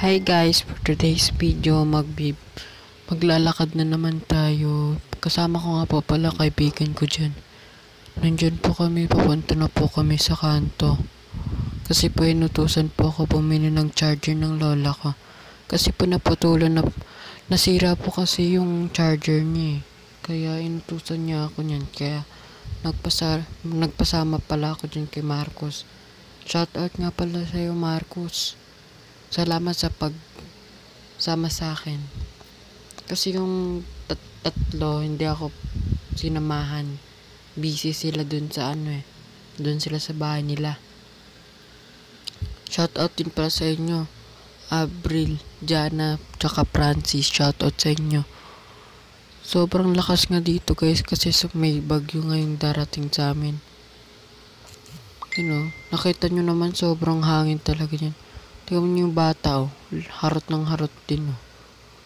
Hi guys, for today's video maglalakad na naman tayo. Kasama ko nga po pala kaibigan ko dyan. Nandyan po kami, papunta na po kami sa kanto. Kasi po inutusan po ako bumili ng charger ng lola ko. Kasi po naputulan na, nasira po kasi yung charger niya eh. Kaya inutusan niya ako niyan. Kaya nagpasama pala ako dyan kay Marcos. Shoutout nga pala sa'yo Marcos. Salamat sa pagsama sa akin. Kasi yung tatlo, hindi ako sinamahan. Busy sila dun sa dun sila sa bahay nila. Shoutout din pala sa inyo. Abril, Jana, tsaka Francis. Shoutout sa inyo. Sobrang lakas nga dito guys kasi may bagyo ngayong darating sa amin. Nakita nyo naman sobrang hangin talaga yan. Tingnan niyo yung bata harot ng harot din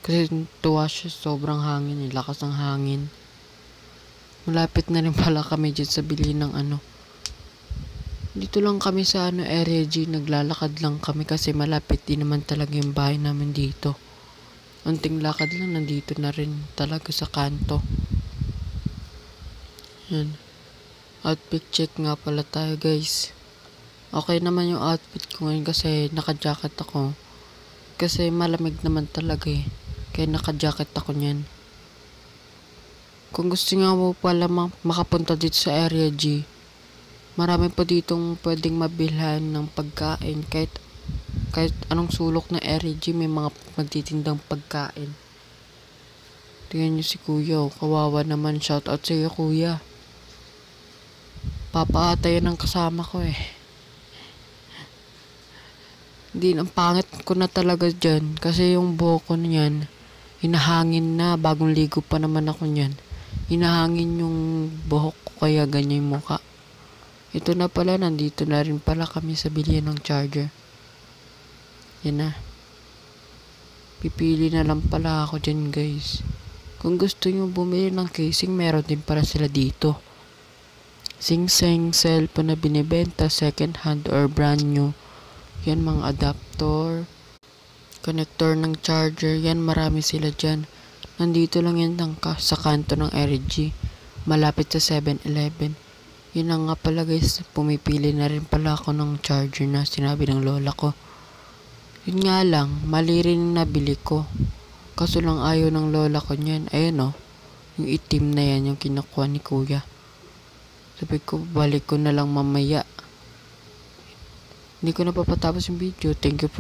Kasi tuwa siya, sobrang hangin lakas ng hangin. Malapit na rin pala kami dyan sa bili ng Dito lang kami sa area G, naglalakad lang kami kasi malapit din naman talaga yung bahay namin dito. Unting lakad lang, nandito na rin talaga sa kanto. Yan. Outfit check nga pala tayo guys. Okay naman yung outfit ko ngayon kasi naka-jacket ako. Kasi malamig naman talaga Kaya naka-jacket ako niyan. Kung gusto nga mo pala makapunta dito sa area G, marami pa ditong pwedeng mabilhan ng pagkain. Kahit anong sulok na area G, may mga magtitindang pagkain. Tingnan nyo si kuya kawawa naman. Shoutout sa iyo kuya. Papaatay ng kasama ko Hindi, ang pangit ko na talaga dyan. Kasi yung buhok ko niyan, hinahangin na. Bagong ligo pa naman ako niyan. Hinahangin yung buhok ko kaya ganyan yung mukha. Ito na pala, nandito na rin pala kami sa bilihan ng charger. Yan na. Pipili na lang pala ako dyan guys. Kung gusto nyo bumili ng casing, meron din para sila dito. Sing-sing, cellphone na binibenta, second hand or brand new. Yan mga adapter, connector ng charger, yan marami sila dyan. Nandito lang yan sa kanto ng RG, malapit sa 7-Eleven. Yun na nga pala guys, pumipili na rin pala ako ng charger na sinabi ng lola ko. Yun nga lang, mali rin nabili ko. Kaso lang ayaw ng lola ko niyan. Ayun yung itim na yan, yung kinukuha ni kuya. Sabi ko, balik ko na lang mamaya. Hindi ko na papatapos yung video. Thank you for